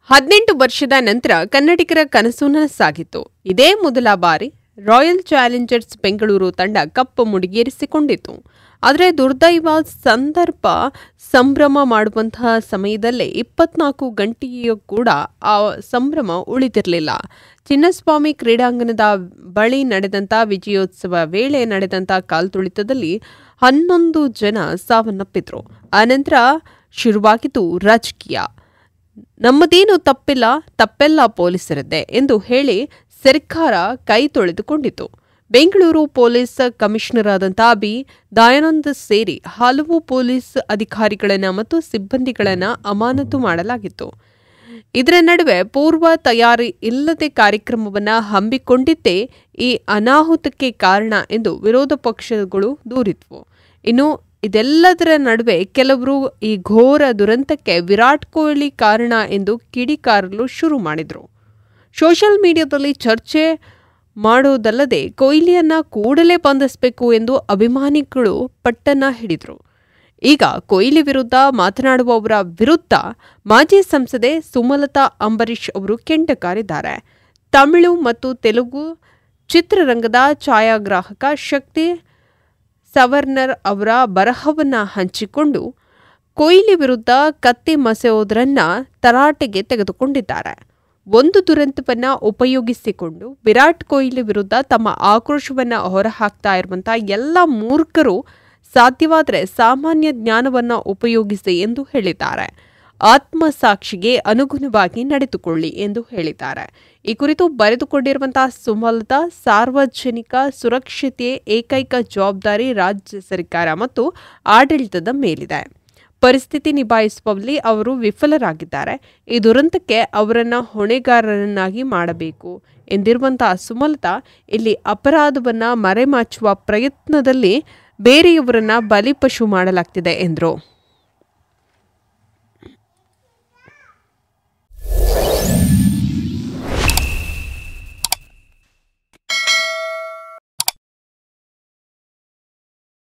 18 ವರ್ಷದ ನಂತರ ಕನ್ನಡಿಗರ ಕನಸು ನನಸಾಗಿತ್ತು. ಇದೇ ಮೊದಲ ಬಾರಿ ರಾಯಲ್ ಚಾಲೆಂಜರ್ಸ್ ಬೆಂಗಳೂರು ತಂಡ ಕಪ್ ಮುಡಿಗೇರಿಸಿಕೊಂಡಿತು. ಆದರೆ ದುರ್ದೈವ ಸಂಭ್ರಮ ಮಾಡುವಂತಹ ಸಮಯದಲ್ಲೇ 24 ಗಂಟೆಯೂ ಕೂಡ ಆ ಸಂಭ್ರಮ ಉಳಿದಿರಲಿಲ್ಲ. ಚಿನ್ನಸ್ವಾಮಿ ಕ್ರೀಡಾಂಗಣದ ಬಳಿ ನಡೆದಂಥ ವಿಜಯೋತ್ಸವ ವೇಳೆ ನಡೆದಂಥ ಕಾಲ್ತುಳಿತದಲ್ಲಿ 11 ಜನ ಸಾವನ್ನಪ್ಪಿದ್ರು. ಆನಂತರ ಶುರುವಾಗಿತ್ತು ರಾಜಕೀಯ. ನಮ್ಮದೇನು ತಪ್ಪೆಲ್ಲ ಪೊಲೀಸರದ್ದೇ ಎಂದು ಹೇಳಿ ಸರ್ಕಾರ ಕೈ ತೊಳೆದುಕೊಂಡಿತು. ಬೆಂಗಳೂರು ಪೊಲೀಸ್ ಕಮಿಷನರ್ ಆದಂಥ ಬಿ ದಯಾನಂದ್ ಸೇರಿ ಹಲವು ಪೊಲೀಸ್ ಅಧಿಕಾರಿಗಳನ್ನು ಮತ್ತು ಸಿಬ್ಬಂದಿಗಳನ್ನು ಅಮಾನತು ಮಾಡಲಾಗಿತ್ತು. ಇದರ ನಡುವೆ ಪೂರ್ವ ತಯಾರಿ ಇಲ್ಲದೆ ಕಾರ್ಯಕ್ರಮವನ್ನು ಹಮ್ಮಿಕೊಂಡಿದ್ದೇ ಈ ಅನಾಹುತಕ್ಕೆ ಕಾರಣ ಎಂದು ವಿರೋಧ ಪಕ್ಷಗಳು ದೂರಿದ್ವು. ಇನ್ನು ಇದೆಲ್ಲದರ ನಡುವೆ ಕೆಲವರು ಈ ಘೋರ ದುರಂತಕ್ಕೆ ವಿರಾಟ್ ಕೊಹ್ಲಿ ಕಾರಣ ಎಂದು ಕಿಡಿಕಾರಲು ಶುರು ಮಾಡಿದರು. ಸೋಷಿಯಲ್ ಮೀಡಿಯಾದಲ್ಲಿ ಚರ್ಚೆ ಮಾಡೋದಲ್ಲದೆ ಕೊಹ್ಲಿಯನ್ನ ಕೂಡಲೇ ಬಂಧಿಸಬೇಕು ಎಂದು ಅಭಿಮಾನಿಗಳು ಪಟ್ಟನ್ನ ಹಿಡಿದರು. ಈಗ ಕೊಹ್ಲಿ ವಿರುದ್ಧ ಮಾತನಾಡುವವರ ವಿರುದ್ಧ ಮಾಜಿ ಸಂಸದೆ ಸುಮಲತಾ ಅಂಬರೀಶ್ ಅವರು ಕೆಂಡಕಾರಿದ್ದಾರೆ. ತಮಿಳು ಮತ್ತು ತೆಲುಗು ಚಿತ್ರರಂಗದ ಛಾಯಾಗ್ರಾಹಕ ಶಕ್ತಿ ಸವರ್ಣರ್ ಅವರ ಬರಹವನ್ನು ಹಂಚಿಕೊಂಡು ಕೊಹ್ಲಿ ವಿರುದ್ಧ ಕತ್ತಿ ಮಸೆಯೋದರನ್ನ ತರಾಟೆಗೆ ತೆಗೆದುಕೊಂಡಿದ್ದಾರೆ. ಒಂದು ದುರಂತವನ್ನು ಉಪಯೋಗಿಸಿಕೊಂಡು ವಿರಾಟ್ ಕೊಹ್ಲಿ ವಿರುದ್ಧ ತಮ್ಮ ಆಕ್ರೋಶವನ್ನು ಹೊರಹಾಕ್ತಾ ಇರುವಂಥ ಎಲ್ಲ ಮೂರ್ಖರು ಸಾಧ್ಯವಾದರೆ ಸಾಮಾನ್ಯ ಜ್ಞಾನವನ್ನು ಉಪಯೋಗಿಸಿ ಎಂದು ಹೇಳಿದ್ದಾರೆ. ಆತ್ಮಸಾಕ್ಷಿಗೆ ಅನುಗುಣವಾಗಿ ನಡೆದುಕೊಳ್ಳಿ ಎಂದು ಹೇಳಿದ್ದಾರೆ. ಈ ಕುರಿತು ಬರೆದುಕೊಂಡಿರುವಂತಹ ಸುಮಲತಾ, ಸಾರ್ವಜನಿಕ ಸುರಕ್ಷತೆಯೇ ಏಕೈಕ ಜವಾಬ್ದಾರಿ ರಾಜ್ಯ ಸರ್ಕಾರ ಮತ್ತು ಆಡಳಿತದ ಮೇಲಿದೆ. ಪರಿಸ್ಥಿತಿ ನಿಭಾಯಿಸುವಲ್ಲಿ ಅವರು ವಿಫಲರಾಗಿದ್ದಾರೆ. ಈ ದುರಂತಕ್ಕೆ ಅವರನ್ನು ಹೊಣೆಗಾರರನ್ನಾಗಿ ಮಾಡಬೇಕು ಎಂದಿರುವಂತಹ ಸುಮಲತಾ ಇಲ್ಲಿ ಅಪರಾಧವನ್ನು ಮರೆಮಾಚುವ ಪ್ರಯತ್ನದಲ್ಲಿ ಬೇರೆಯವರನ್ನ ಬಲಿಪಶು ಮಾಡಲಾಗ್ತಿದೆ ಎಂದರು.